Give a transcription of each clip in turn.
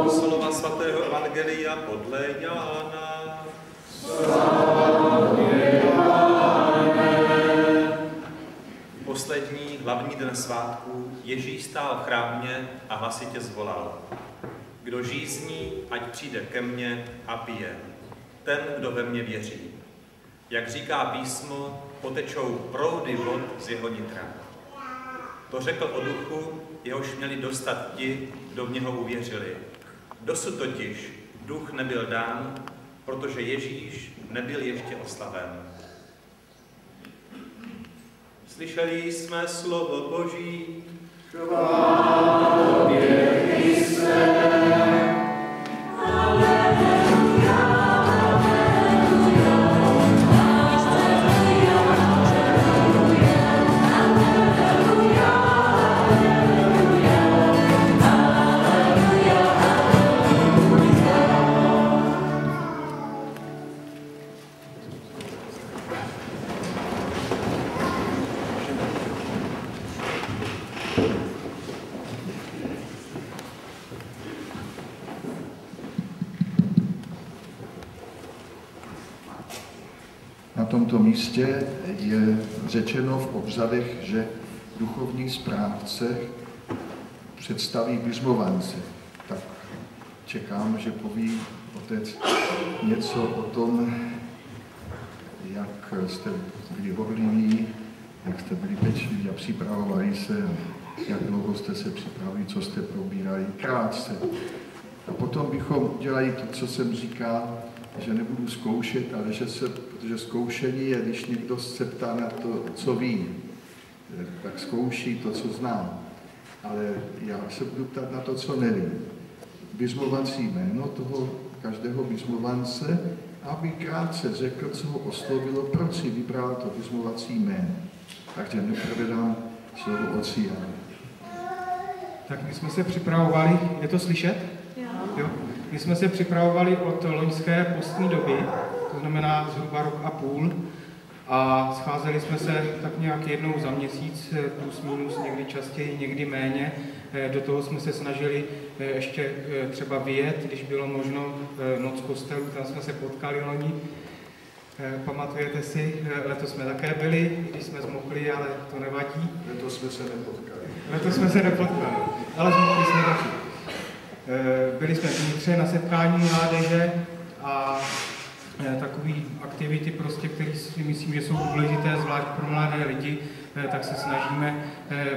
Slova svatého evangelia podle Jána. Poslední hlavní den svátků Ježíš stál v chrámě a hlasitě zvolal: Kdo žízní, ať přijde ke mně a pije. Ten, kdo ve mně věří. Jak říká písmo, potečou proudy vod z jeho nitra. To řekl o duchu, jehož měli dostat ti, kdo v něho uvěřili. Dosud totiž duch nebyl dán, protože Ježíš nebyl ještě oslaven. Slyšeli jsme slovo Boží. Chvála tobě, Kriste. Na tomto místě je řečeno v obřadech, že duchovní správce představí biřmovance. Tak čekám, že poví otec něco o tom, jak jste byli horliví, jak jste byli pečliví a připravovali se, jak dlouho jste se připravili, co jste probírali, krátce. A potom bychom udělali to, co jsem říkal, že nebudu zkoušet, ale protože zkoušení je, když někdo se ptá na to, co ví, tak zkouší to, co znám. Ale já se budu ptát na to, co nevím. Biřmovací jméno toho každého biřmovance, aby krátce řekl, co ho oslovilo, proč si vybral to biřmovací jméno. Takže nejprve dám slovo otci Janu. Tak my jsme se připravovali, je to slyšet? Jo. My jsme se připravovali od loňské postní doby, to znamená zhruba rok a půl, a scházeli jsme se tak nějak jednou za měsíc, plus minus, někdy častěji, někdy méně. Do toho jsme se snažili ještě třeba vyjet, když bylo možno, noc kostelů, tam jsme se potkali loni. Pamatujete si, letos jsme také byli, když jsme zmokli, ale to nevadí. Letos jsme se nepotkali. Letos jsme se nepotkali, ale zmokli jsme taky. Byli jsme vnitře na setkání mládeže a takové aktivity, prostě, které si myslím, že jsou důležité, zvlášť pro mladé lidi, tak se snažíme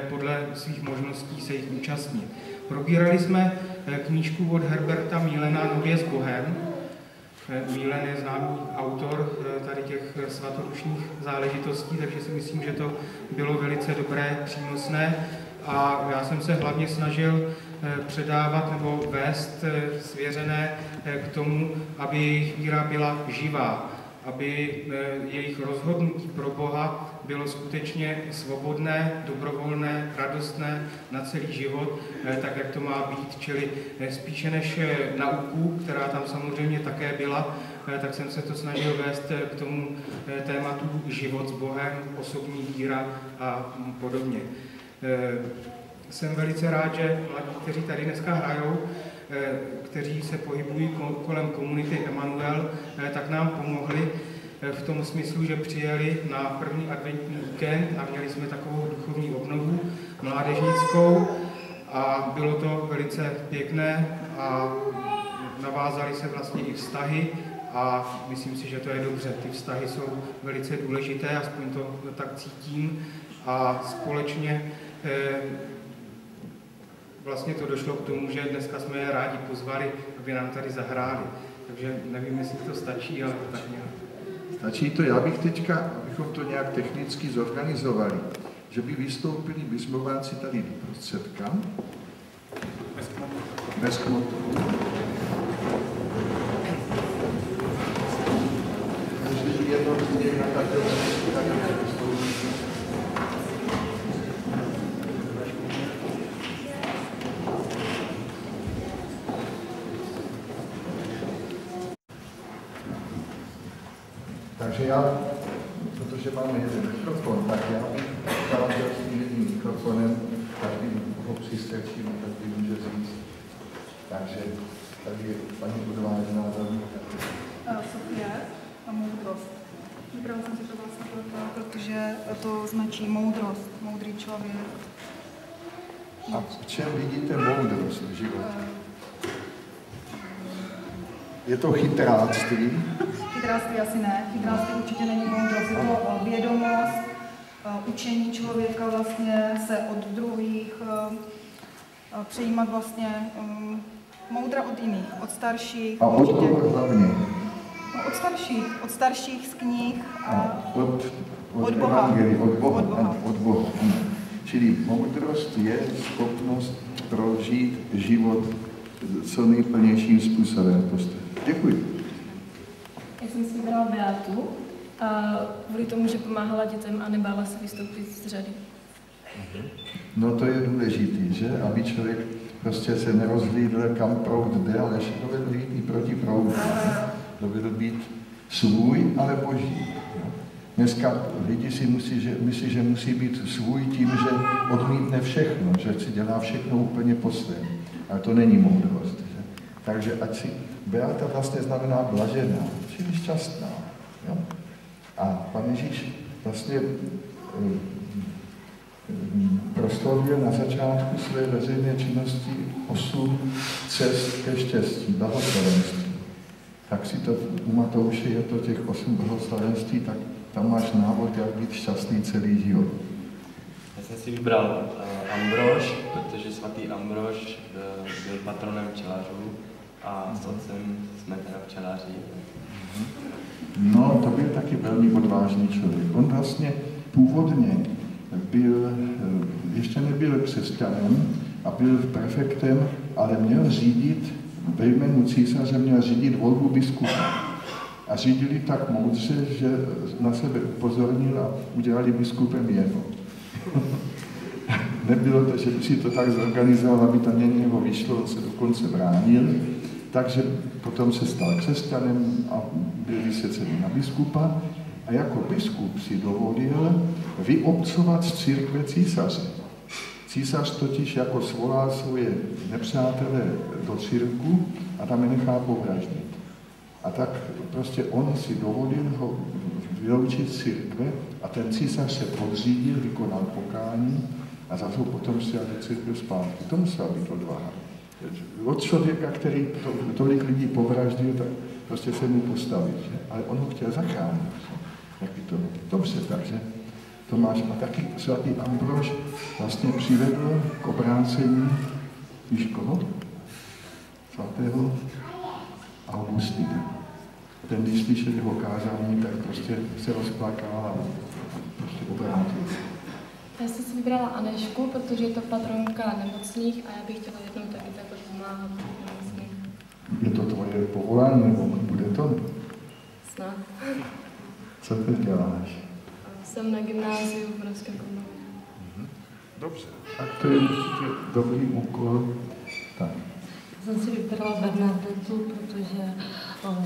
podle svých možností se jich účastnit. Probírali jsme knížku od Herberta Mielena Nově s Bohem. Mielen je známý autor tady těch svatodušních záležitostí, takže si myslím, že to bylo velice dobré, přínosné. A já jsem se hlavně snažil předávat nebo vést svěřené k tomu, aby jejich víra byla živá, aby jejich rozhodnutí pro Boha bylo skutečně svobodné, dobrovolné, radostné na celý život, tak jak to má být, čili spíše než nauku, která tam samozřejmě také byla, tak jsem se to snažil vést k tomu tématu život s Bohem, osobní víra a podobně. Jsem velice rád, že mladí, kteří tady dneska hrajou, kteří se pohybují kolem komunity Emanuel, tak nám pomohli v tom smyslu, že přijeli na první adventní víkend a měli jsme takovou duchovní obnovu mládežnickou a bylo to velice pěkné a navázaly se vlastně i vztahy a myslím si, že to je dobře. Ty vztahy jsou velice důležité, aspoň to tak cítím a společně vlastně to došlo k tomu, že dneska jsme je rádi pozvali, aby nám tady zahráli. Takže nevím, jestli to stačí, ale to tak nějak. Stačí to, já bych teďka, abychom to nějak technicky zorganizovali, že by vystoupili biřmovanci tady do prostředka. Bez kmotu. Každý jednotlivě na každém vystoupí. Takže já, protože máme jeden mikrofon, tak já bych ukázal s tím jedním mikrofonem, každý ho přistrčím, každý může říct Takže tady je paní odvážná velmi. Sofie a moudrost. Vybrala jsem si to vlastně protože to značí moudrost, moudrý člověk. A v čem vidíte moudrost v životě? Je to chytráctví? Chytráctví asi ne. Chytráctví určitě není moudrost. Je to vědomost, učení člověka vlastně se od druhých, přejímat vlastně moudra od jiných, od starších. A od koho hlavně? No, od starších z knih a od Boha. Od Boha. Čili moudrost je schopnost prožít život co nejplnějším způsobem. Děkuji. Já jsem si vybrala Beatu a kvůli tomu, že pomáhala dětem a nebála se vystoupit z řady. No to je důležitý, že? Aby člověk prostě se nerozhlídl, kam proud jde, ale že dovedl jít i proti proudu. Dovedl být svůj, ale boží. Dneska lidi si myslí, že musí být svůj tím, že odmítne všechno, že si dělá všechno úplně po svém. Ale to není moudrost. Že? Takže ať si Beata vlastně znamená blažená, čili šťastná. Jo? A pan Ježíš vlastně proslovil na začátku své veřejné činnosti 8 cest ke štěstí, blahoslavenství. Tak si to u Matouše je to těch 8 blahoslavenství, tak tam máš návod, jak být šťastný celý život. Já jsem si vybral Ambrož, protože svatý Ambrož byl patronem včelařů a s otcem jsme teda včelaři. No, to byl taky velmi odvážný člověk. On vlastně původně ještě nebyl křesťanem a byl prefektem, ale měl řídit, ve jménu císaře měl řídit volbu biskupa. A řídili tak moudře, že na sebe upozornil a udělali biskupem jeho. Nebylo to, že by si to tak zorganizoval, aby to něho vyšlo, on se dokonce bránil. Takže potom se stal křesťanem a byl vysvěcený na biskupa. A jako biskup si dovolil vyobcovat z církve císaře. Císař totiž jako svolal svoje nepřátelé do církvu a tam je nechá povraždit. A tak prostě on si dovolil ho vyloučit z církve a ten císař se podřídil, vykonal pokání a zase potom si do církve zpátky. To musela být odvaha. Od člověka, který tolik lidí povraždil, tak prostě se mu postavil. Že? Ale on ho chtěl zachránit. Dobře, takže Tomáš a taky svatý Ambrož vlastně přivedl k obrácení víš koho? Svatého Augustina. Ten, když slyšel jeho kázání, tak prostě se rozplakal a prostě obrátil. Já jsem si vybrala Anešku, protože je to patronka nemocných a já bych chtěla jednou taky takhle pomáhat nemocným. Je to tvoje povolání, nebo bude to? Snad. Co ty děláš? Jsem na gymnáziu v Brodském Krumlově. Dobře. Tak to je určitě dobrý úkol. Tak. Jsem si vybrala Bernadettu, protože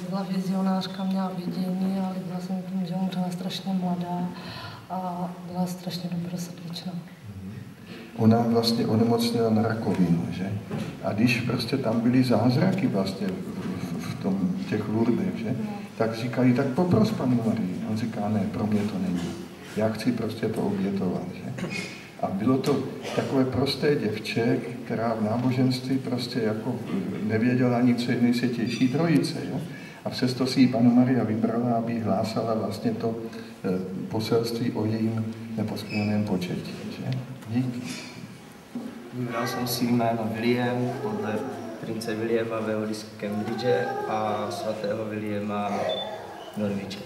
byla vizionářka, měla vidění, ale byla jsem tím, že umřela strašně mladá a byla strašně dobrosrdečná. Ona vlastně onemocněla na rakovinu, že? A když prostě tam byly zázraky vlastně v těch Lourdech, že? Tak říkali, tak popros Panu Marii. On říká, ne, pro mě to není. Já chci prostě to obětovat, že? A bylo to takové prosté děvče, která v náboženství prostě jako nevěděla nic, co je nejsvětější trojice, jo? A přesto si ji Panna Maria vybrala, aby hlásala vlastně to poselství o jejím neposkvrněném početí, že? Díky. Vybral jsem si jméno William podle prince Williama Veoli z Cambridge a svatého Williama Norwiche.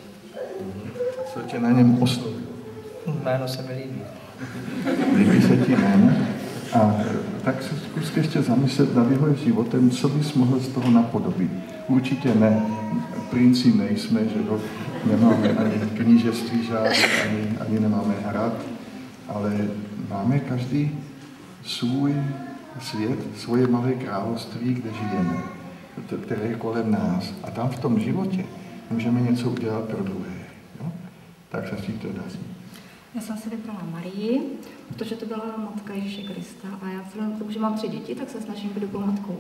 Co tě na něm oslovilo? Jméno se mi líbí. Líbí se ti jméno? A tak se zkus ještě zamyslet nad jeho životem, co bys mohl z toho napodobit. Určitě ne, princi nejsme, že nemáme ani knížectví žádné, ani nemáme hrad, ale máme každý svůj svět, svoje malé království, kde žijeme, které je kolem nás. A tam v tom životě můžeme něco udělat pro druhé. Jo? Tak se si to daří. Já jsem si vybrala Marii, protože to byla matka Ježíše Krista a já vzhledem k tomu, že mám 3 děti, tak se snažím být dobrou matkou.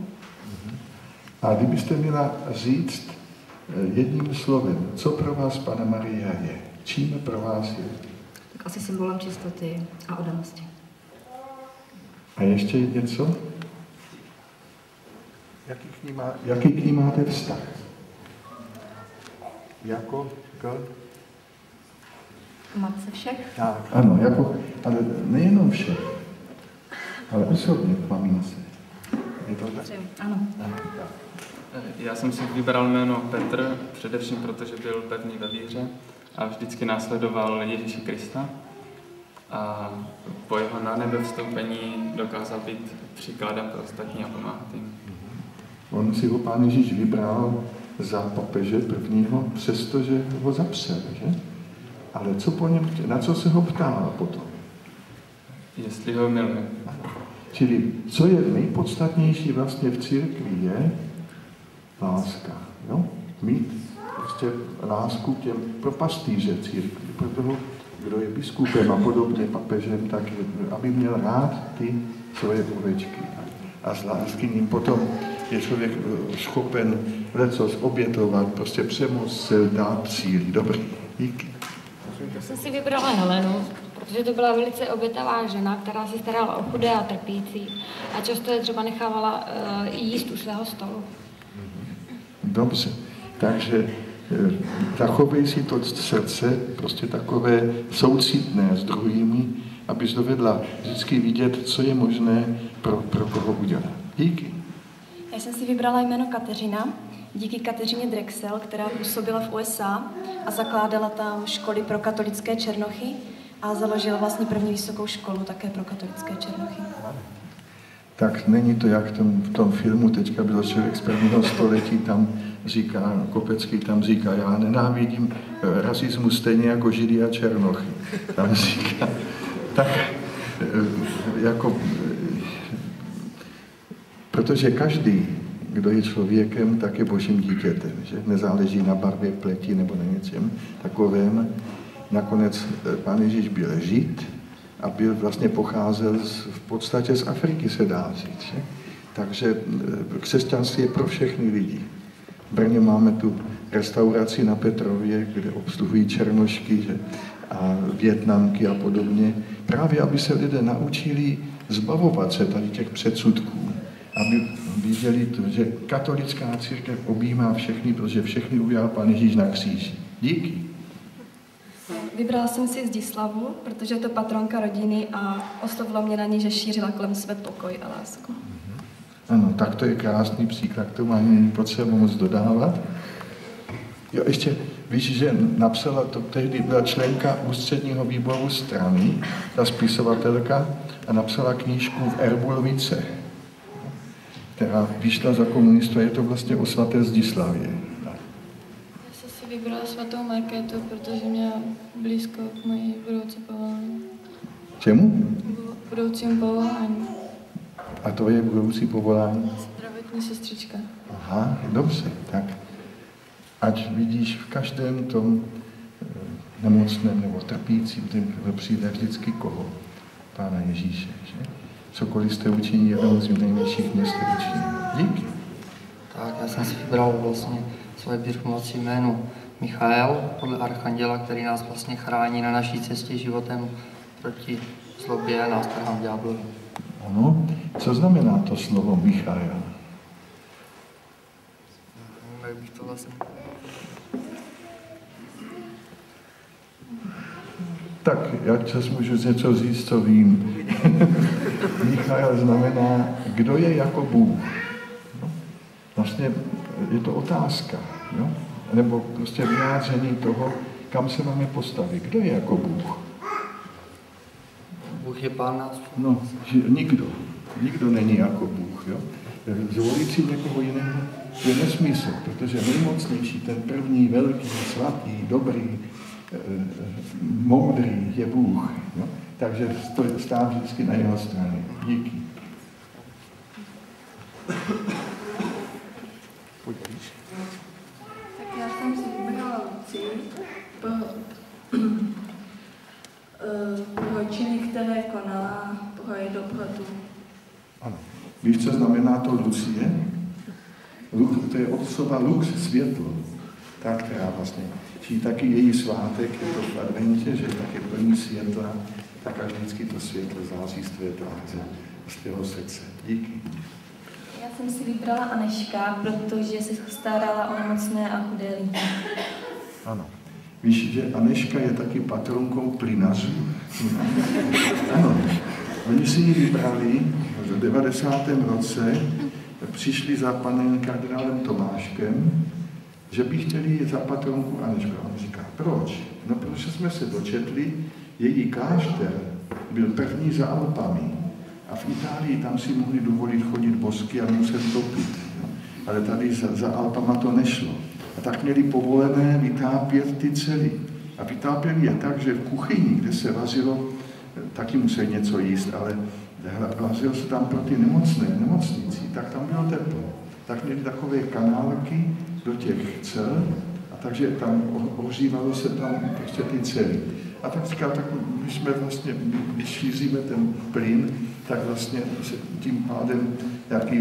A kdybyste měla říct jedním slovem, co pro vás Panna Maria je? Čím pro vás je? Tak asi symbolem čistoty a oddanosti. A ještě něco? Jaký k ní máte vztah? Jako k... Matce všech? Tak, ano, jako, ale nejenom všech, ale osobně k mamince. Je to tak? Ano. Já jsem si vybral jméno Petr, především protože byl pevný ve víře a vždycky následoval Ježíše Krista. A po jeho na nebe vstoupení dokázal být příkladem pro ostatní a pomáhat jim. On si ho Pán Ježíš vybral za papeže prvního, přestože ho zapřel, že? Ale co po něm, na co se ho ptala potom? Jestli ho miluje. Čili co je nejpodstatnější vlastně v církvi je láska. Jo? Mít prostě lásku těm pro pastýře církvi, pro toho, kdo je biskupem a podobně papežem, tak aby měl rád ty svoje ovečky. A z lásky ním potom je člověk schopen lecos obětovat, prostě přemoc se dát síly. Dobrý, díky. Já jsem si vybrala Helenu, protože to byla velice obětavá žena, která se starala o chudé a trpící a často je třeba nechávala jíst u svého stolu. Dobře, takže zachovej si to srdce, prostě takové soucitné s druhými, abys dovedla vždycky vidět, co je možné pro koho udělat. Díky. Já jsem si vybrala jméno Kateřina, díky Kateřině Drexel, která působila v USA a zakládala tam školy pro katolické černochy a založila vlastně první vysokou školu také pro katolické černochy. Tak není to jak v tom filmu, teďka byl člověk z prvního století, tam říká, Kopecký tam říká, já nenávidím rasismus stejně jako Židy a černochy. Tam říká, tak jako, protože každý, kdo je člověkem, tak je božím dítětem, že? Nezáleží na barvě pleti nebo na něčem takovém. Nakonec Pán Ježíš byl Žid a vlastně pocházel v podstatě z Afriky, se dá říct. Že? Takže křesťanství je pro všechny lidi. V Brně máme tu restauraci na Petrově, kde obsluhují černošky, že? A Vietnamky a podobně. Právě, aby se lidé naučili zbavovat se tady těch předsudků. Aby viděli to, že katolická církev objímá všechny, protože všechny udělal Pán Ježíš na kříži. Díky. Vybrala jsem si Zdislavu, protože je to patronka rodiny a oslovila mě na ní, že šířila kolem sebe pokoj a lásku. Ano, tak to je krásný příklad, k tomu ani není potřeba moc dodávat. Jo, ještě víš, že napsala, to tehdy byla členka ústředního výboru strany, ta spisovatelka, a napsala knížku v Erbulovice, která vyšla za komunistů, je to vlastně o svaté Zdislavě. Já jsem si vybrala svatou Markétu, protože měla blízko k mojí budoucí povolání. Čemu? Budoucímu povolání. A to je budoucí povolání? Zdravotní sestřička. Aha, dobře, tak ať vidíš v každém tom nemocném nebo trpícím, kdo přijde vždycky koho? Pána Ježíše, že? Cokoliv jste učinili jednou z nejmenších měst učinili. Díky. Tak, já jsem si vybral vlastně svoje birchmovací jméno Michael, podle archanděla, který nás vlastně chrání na naší cestě životem proti zlobě a nástrahám ďáblovi. Ano, co znamená to slovo Michael? Jak bych to vlastně... Tak, já čas můžu něco říct, co vím. Michael znamená, kdo je jako Bůh. No? Vlastně je to otázka, jo? Nebo prostě vyjádření toho, kam se máme postavit. Kdo je jako Bůh? Bůh je Pán nás. No, nikdo není jako Bůh. Jo? Zvolit si někoho jiného je nesmysl, protože nejmocnější, ten první, velký, svatý, dobrý, moudrý je Bůh. Jo? Takže stát vždycky na jeho straně. Díky. Tak já jsem si vybrala Lucii, Víš, co znamená to Lucie? To je od slova lux, světlo. Ta, která vlastně, či taky její svátek, je to v adventě, že tak je plný světla, tak a vždycky to světlo září z tvé tváře, z tvého srdce. Díky. Já jsem si vybrala Aneška, protože se starala o nemocné a chudé lidi. Ano. Víš, že Aneška je taky patronkou plynařů? Ano. Oni si ji vybrali v 90. roce, přišli za panem kardinálem Tomáškem, že by chtěli jít za patronku Anešku. A on říká, proč? No, protože jsme se dočetli, její klášter byl první za Alpami. A v Itálii tam si mohli dovolit chodit bosky a muset topit. Ale tady za Alpama to nešlo. A tak měli povolené vytápět ty cely. A vytápěli je tak, že v kuchyni, kde se vařilo, taky museli něco jíst, ale vařilo se tam pro ty nemocnici, tak tam bylo teplo. Tak měli takové kanálky do těch cel, a takže tam ohřívalo se tam prostě ty cely. A tak říkal, tak když jsme vlastně, když šíříme ten plyn, tak vlastně tím pádem jaký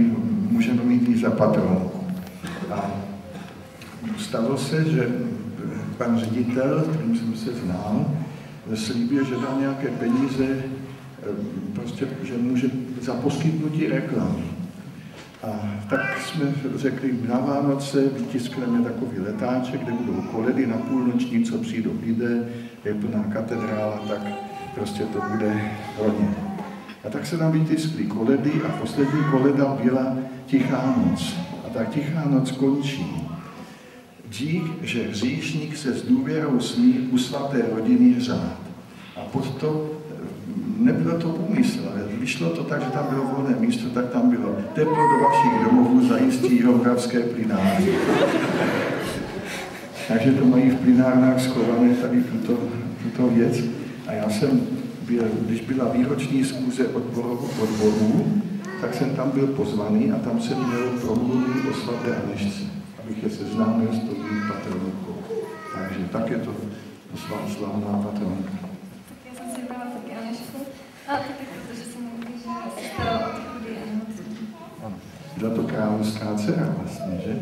můžeme mít i za patronku. A stalo se, že pan ředitel, kterým jsem se znal, slíbil, že dá nějaké peníze, prostě, že může za poskytnutí reklamy. A tak jsme řekli, na Vánoce vytiskneme takový letáček, kde budou koledy na půlnoční, co přijdou lidé, je plná katedrála, tak prostě to bude hodně. A tak se nám vytiskly koledy a poslední koleda byla Tichá noc. A tak Tichá noc končí. Dík, že hříšník se s důvěrou smí u svaté rodiny řád. A pod to nebylo to úmysl, ale vyšlo to tak, že tam bylo volné místo, tak tam bylo teplo do vašich domovů zajistí jihomoravské plynárny. Takže to mají v plynárnách schované tady tuto věc. A já jsem byl, když byla výroční schůze odborů, tak jsem tam byl pozvaný a tam jsem měl promluvit o svaté Anešce, abych je seznámil s tou patronkou. Takže tak je to slavná patronka. Já jsem si vybrala taky Anešku, a taky protože jsem mluvila, že se starala o ty chudé a nemocné. Ano, byla to královská dcera vlastně, že?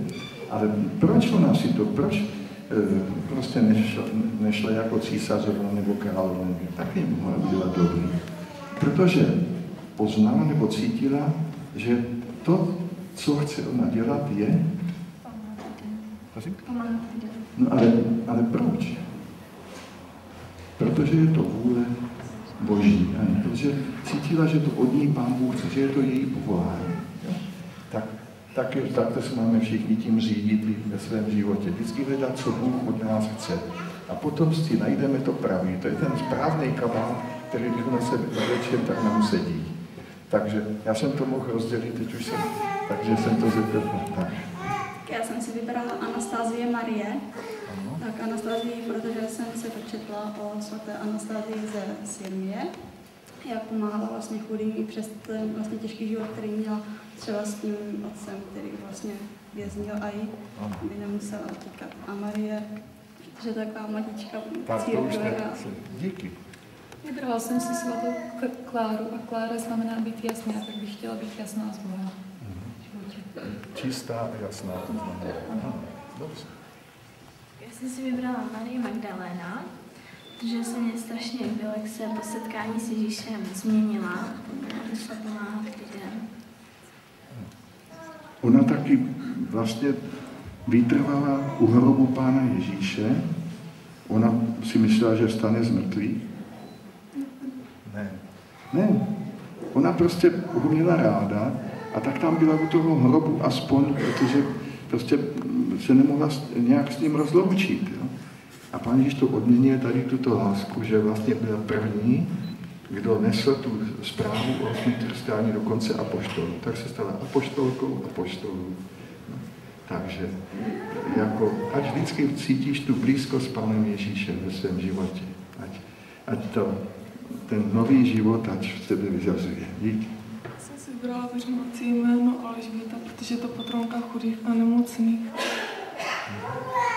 Ale proč ona si to, proč prostě nešla jako císařovna nebo královna? Taky mohla být dobrý. Protože poznala nebo cítila, že to, co chce ona dělat, je... No ale proč? Protože je to vůle Boží. Ne? Protože cítila, že to od ní Pán Bůh chce, že je to její povolání. Tak to se máme všichni tím řídit ve svém životě. Vždycky hledat, co Bůh od nás chce. A potom si najdeme to pravý. To je ten správný kabát, který když na sebe zavlečem, tak nám sedí. Takže já jsem to mohl rozdělit, teď už jsem, takže jsem to řekl. Tak. Já jsem si vybrala Anastazie Marie. Tak Anastazii, protože jsem se dočetla o svaté Anastazii ze Sirmie, jak pomáhala vlastně chudým i přes ten vlastně těžký život, který měla třeba s tím otcem, který vlastně věznil a jí by nemusela utíkat. A Marie, že taková matička církve. Díky. Vybrala jsem si svatou Kláru a Klára znamená být jasná, tak bych chtěla být jasná s Bohem. Čistá a jasná, to znamená. Dobře. Já jsem si vybrala Marii Magdaléna, protože se mě strašně líbilo, jak se po setkání s Ježíšem změnila a šla pomáhat lidem. Ona taky vlastně vytrvala u hrobu Pána Ježíše. Ona si myslela, že vstane z mrtvých. Ne. Ona prostě ho měla ráda a tak tam byla u toho hrobu aspoň, protože prostě se nemohla nějak s ním rozloučit. Jo? A Pán Ježíš to odměnil tady tuto lásku, že vlastně byl první, kdo nesl tu zprávu o trestání dokonce apoštolů. Tak se stala apoštolkou apoštolů. No. Takže jako, ať vždycky cítíš tu blízkost s Pánem Ježíšem ve svém životě. Ať ten nový život, ať v tebe vyřazuje. Díky. Jsem si vybrala veřejnocí jméno Alžběta, protože je to patronka chudých a nemocných.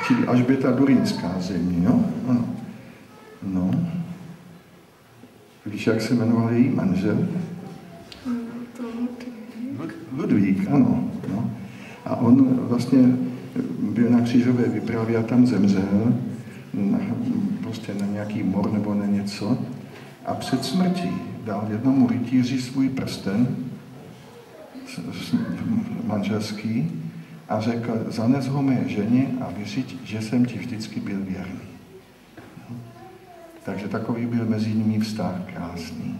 Čili Alžběta Durínská země, jo? Ano. No. Víš, jak se jmenoval její manžel? To ano. No. A on vlastně byl na křížové výpravě a tam zemřel, prostě na nějaký mor nebo na něco. A před smrtí dal jednomu rytíři svůj prsten manželský a řekl, zanes ho mé ženě a vyřiď, že jsem ti vždycky byl věrný. No. Takže takový byl mezi nimi vztah krásný.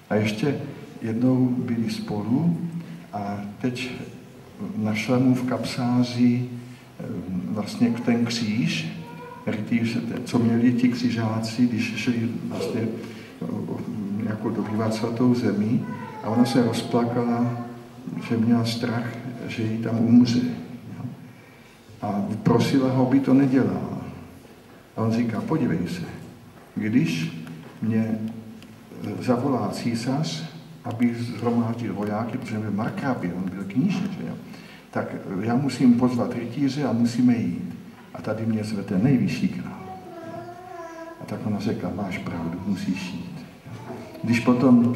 A ještě jednou byli spolu a teď našla mu v kapsáři vlastně ten kříž, rytíř, co měli ti křižáci, když šli vlastně jako dobývat svatou zemi, a ona se rozplakala, že měla strach, že jí tam umře. A prosila ho, aby to nedělala. A on říká, podívej se, když mě zavolá císař, aby zhromáždil vojáky, protože byl markrábě, on byl kníže, že jo? Tak já musím pozvat rytíře a musíme jít. A tady mě zve ten nejvyšší král. A tak ona řekla, máš pravdu, musíš jít. Když potom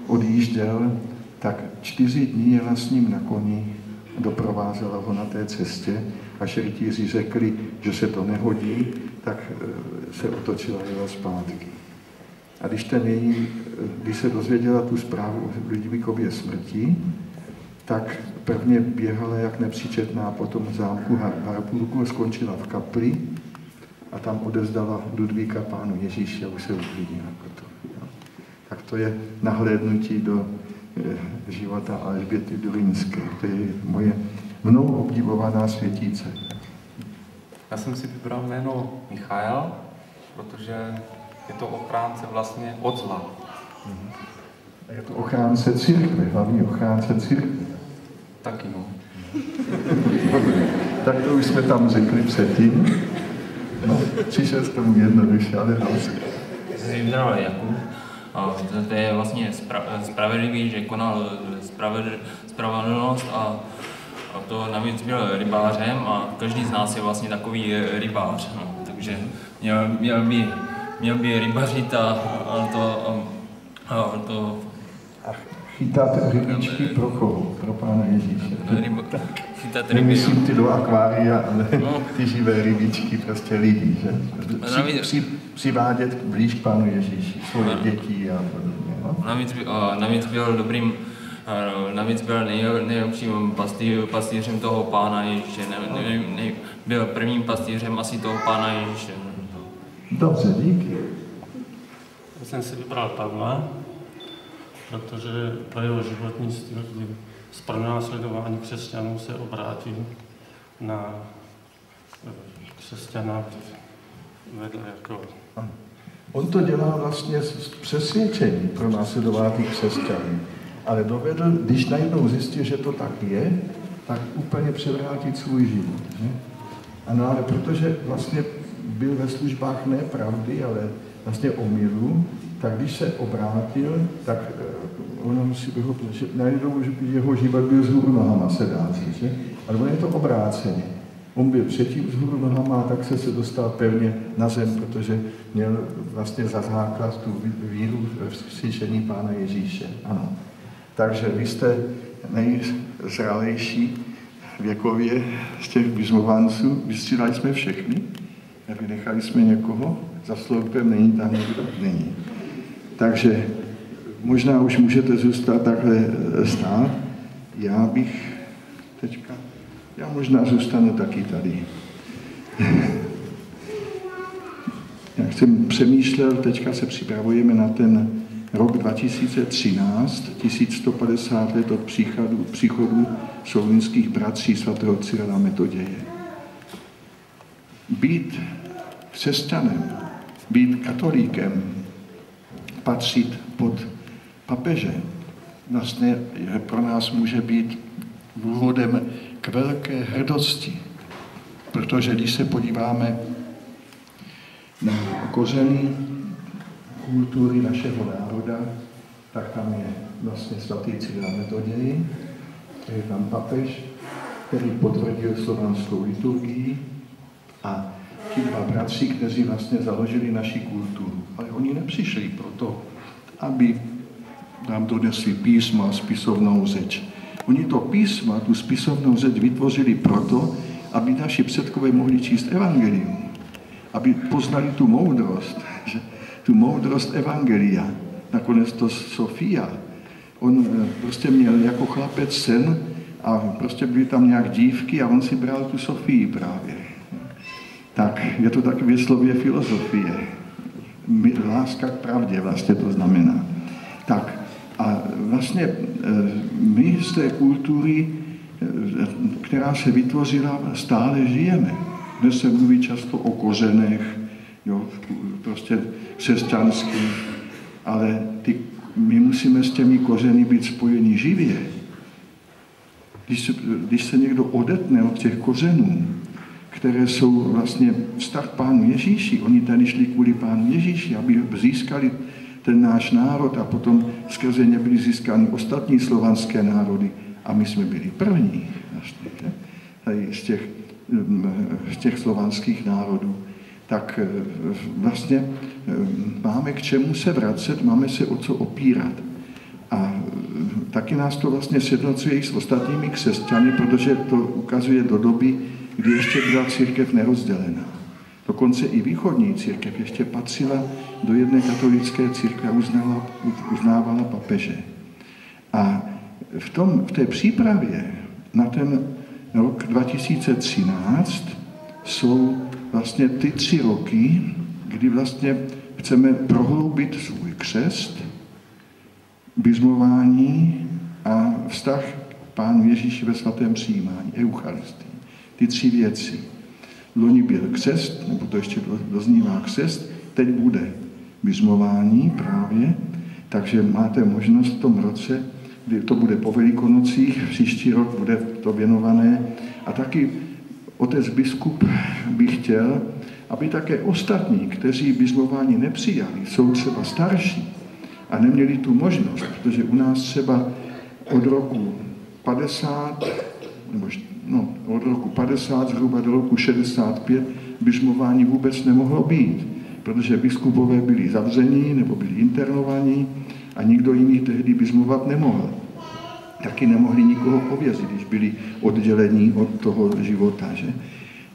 odjížděl, tak 4 dní jela s ním na koni, doprovázela ho na té cestě, až rytíři řekli, že se to nehodí, tak se otočila a jela zpátky. A když se dozvěděla tu zprávu o Ludvíkově smrti, tak prvně běhala jak nepříčetná po tom zámku Harburgu, skončila v kapli a tam odezdala Ludvíka pánu Ježíši a už se uklidnila potom. Tak to je nahlédnutí do života Alžběty Durynské. To je moje mnou obdivovaná světíce. Já jsem si vybral jméno Michael, protože je to ochránce vlastně od zla. Je to ochránce církve, hlavní ochránce církve. Taky no. Tak to už jsme tam řekli předtím. No, přišel s tomu jednoduše, ale dobře. Jsi vybral Jakub. A to je vlastně spravedlivý, že konal spravedlnost a to navíc byl rybářem a každý z nás je vlastně takový rybář. No, takže měl by rybařit a chytat rybičky pro koho? Pro Pána Ježíše. Chytat ryby. Nemyslím ty do akvária, ale ty živé rybičky, prostě lidi, že? Přivádět blíž k Pánu Ježíši, svoje děti a podobně. No? Navíc byl nejlepším pastýřem toho Pána Ježíše. Byl prvním pastýřem asi toho Pána Ježíše. Dobře, díky. Já jsem si vybral Pavla, protože pro jeho životní styl, kdy z pronásledování křesťanů se obrátil na křesťana, vedl jako... On to dělá vlastně z přesvědčení pro následování křesťanů, ale dovedl, když najednou zjistil, že to tak je, tak úplně převrátit svůj život. Že? Ano, ale protože vlastně byl ve službách ne pravdy, ale vlastně omylu, tak když se obrátil, tak ono si bylo, že najednou jeho život byl vzhůru nohama, se dá říct, že? Ale on je to obráceně. On byl předtím vzhůru nohama, tak se dostal pevně na zem, protože měl vlastně za základ tu víru v vzkříšení Pána Ježíše. Ano. Takže vy jste nejzralejší věkově z těch bižmovanců. Vystřídali jsme všechny, vynechali jsme někoho, za sloupem není tam někdo? Není. Takže možná už můžete zůstat takhle stát. Já možná zůstanu taky tady. Jak jsem přemýšlel, teďka se připravujeme na ten rok 2013, 1150 let od příchodu solunských bratří svatého Cyrila Metoděje. Být křesťanem, být katolíkem, patřit pod papeže, vlastně pro nás může být důvodem k velké hrdosti. Protože když se podíváme na kořeny kultury našeho národa, tak tam je vlastně svatý Cyril Metoděj, je tam papež, který potvrdil slovanskou liturgii a ti dva bratři, kteří vlastně založili naši kulturu. Ale oni nepřišli proto, aby nám donesli písma a spisovnou řeč. Oni to písmo, tu spisovnou řeč vytvořili proto, aby naši předkové mohli číst evangelium, aby poznali tu moudrost, tu moudrost evangelia. Nakonec to Sofia. On prostě měl jako chlapec sen a prostě byly tam nějak dívky a on si bral tu Sofii právě. Tak je to takové slově filozofie. Láska k pravdě vlastně to znamená. Tak a vlastně my z té kultury, která se vytvořila, stále žijeme. Dnes se mluví často o kořenech, jo, prostě křesťanských, ale my musíme s těmi kořeny být spojeni živě. Když se někdo odetne od těch kořenů, které jsou vlastně vztah Pánu Ježíši, oni tady šli kvůli Pánu Ježíši, aby získali ten náš národ a potom skrze ně byly získány ostatní slovanské národy a my jsme byli první vlastně, tady z těch slovanských národů. Tak vlastně máme k čemu se vracet, máme se o co opírat. A taky nás to vlastně sjednocuje i s ostatními křesťany, protože to ukazuje do doby, kdy ještě byla církev nerozdělená. Dokonce i východní církev ještě patřila do jedné katolické církve a uznávala papeže. A v té přípravě na ten rok 2013 jsou vlastně ty 3 roky, kdy vlastně chceme prohloubit svůj křest, bizmování a vztah k Pánu Ježíši ve svatém přijímání, eucharistii. Ty 3 věci. Loni byl křest, nebo to ještě doznívá křest, teď bude bizmování právě, takže máte možnost v tom roce, kdy to bude po Velikonocích, příští rok bude to věnované. A taky otec biskup by chtěl, aby také ostatní, kteří bizmování nepřijali, jsou třeba starší a neměli tu možnost, protože u nás třeba od roku 50, od roku 50 zhruba do roku 65 bizmování vůbec nemohlo být, protože biskupové byli zavření nebo byli internovaní a nikdo jiný tehdy bizmovat nemohl. Taky nemohli nikoho pověřit, když byli oddělení od toho života. Že?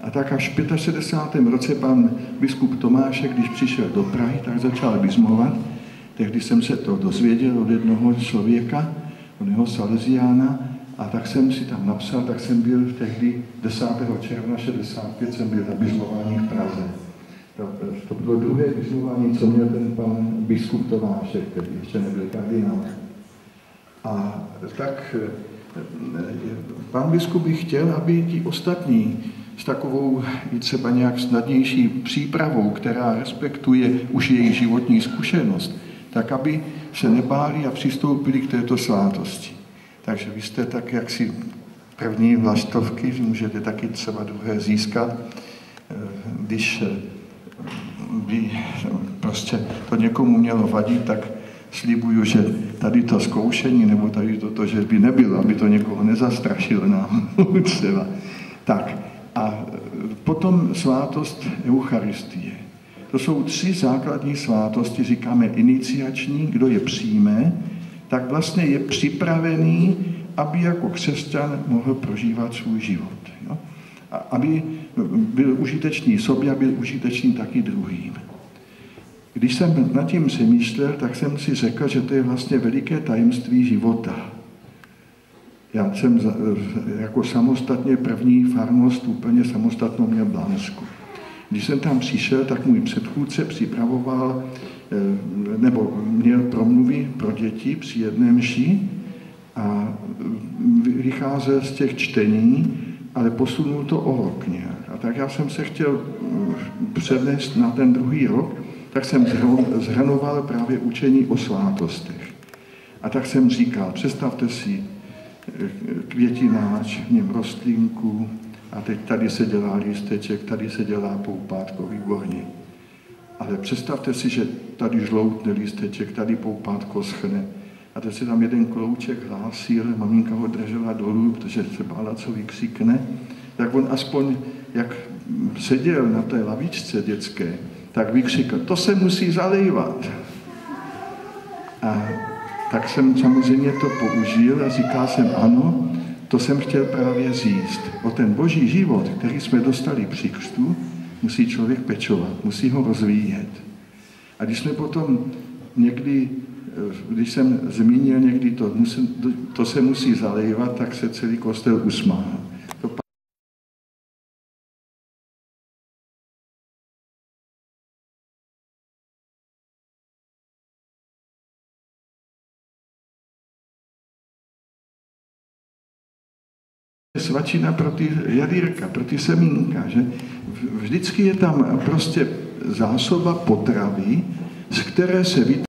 A tak až v 65. roce pan biskup Tomášek, když přišel do Prahy, tak začal bizmovat. Tehdy jsem se to dozvěděl od jednoho člověka, od jeho Salesiána, a tak jsem si tam napsal, tak jsem byl tehdy 10. června 65 jsem byl na bizmování v Praze. To bylo druhé bizmování, co měl ten pan biskup Tomášek, který ještě nebyl kardinál. A tak pan biskup by chtěl, aby ti ostatní s takovou i třeba nějak snadnější přípravou, která respektuje už jejich životní zkušenost, tak aby se nebáli a přistoupili k této svátosti. Takže vy jste tak jaksi první vlaštovky, můžete taky třeba druhé získat, když by prostě to někomu mělo vadit, tak slibuju, že tady to zkoušení, nebo tady to, že by nebylo, aby to někoho nezastrašilo nám třeba. Tak a potom svátost Eucharistie. To jsou 3 základní svátosti, říkáme iniciační, kdo je přijme, tak vlastně je připravený, aby jako křesťan mohl prožívat svůj život. Jo? A aby byl užitečný sobě a byl užitečný taky druhým. Když jsem nad tím přemýšlel, tak jsem si řekl, že to je vlastně veliké tajemství života. Já jsem jako samostatně první farnost úplně samostatnou měl Blansku. Když jsem tam přišel, tak můj předchůdce připravoval, nebo měl promluvy pro děti při jedné mši a vycházel z těch čtení, ale posunul to o rok nějak. A tak já jsem se chtěl přednést na ten druhý rok, tak jsem zhrnoval právě učení o svátostech. A tak jsem říkal, představte si květináč, v něm rostlinku, a teď tady se dělá lísteček, tady se dělá poupátko, výborně. Ale představte si, že tady žloutne lísteček, tady poupátko schne. A teď se tam jeden klouček hlásil, maminka ho držela dolů, protože se bála, co vykřikne. Tak on aspoň, jak seděl na té lavičce dětské, tak vykřikl, to se musí zalejvat. A tak jsem samozřejmě to použil a říkal jsem ano, to jsem chtěl právě říct. O ten boží život, který jsme dostali při křtu, musí člověk pečovat, musí ho rozvíjet. A když jsme potom někdy, když jsem zmínil někdy to se musí zalejvat, tak se celý kostel usmál. Svačina pro ty jadýrka, pro ty semínka, že? Vždycky je tam prostě zásoba potravy, z které se vytvoří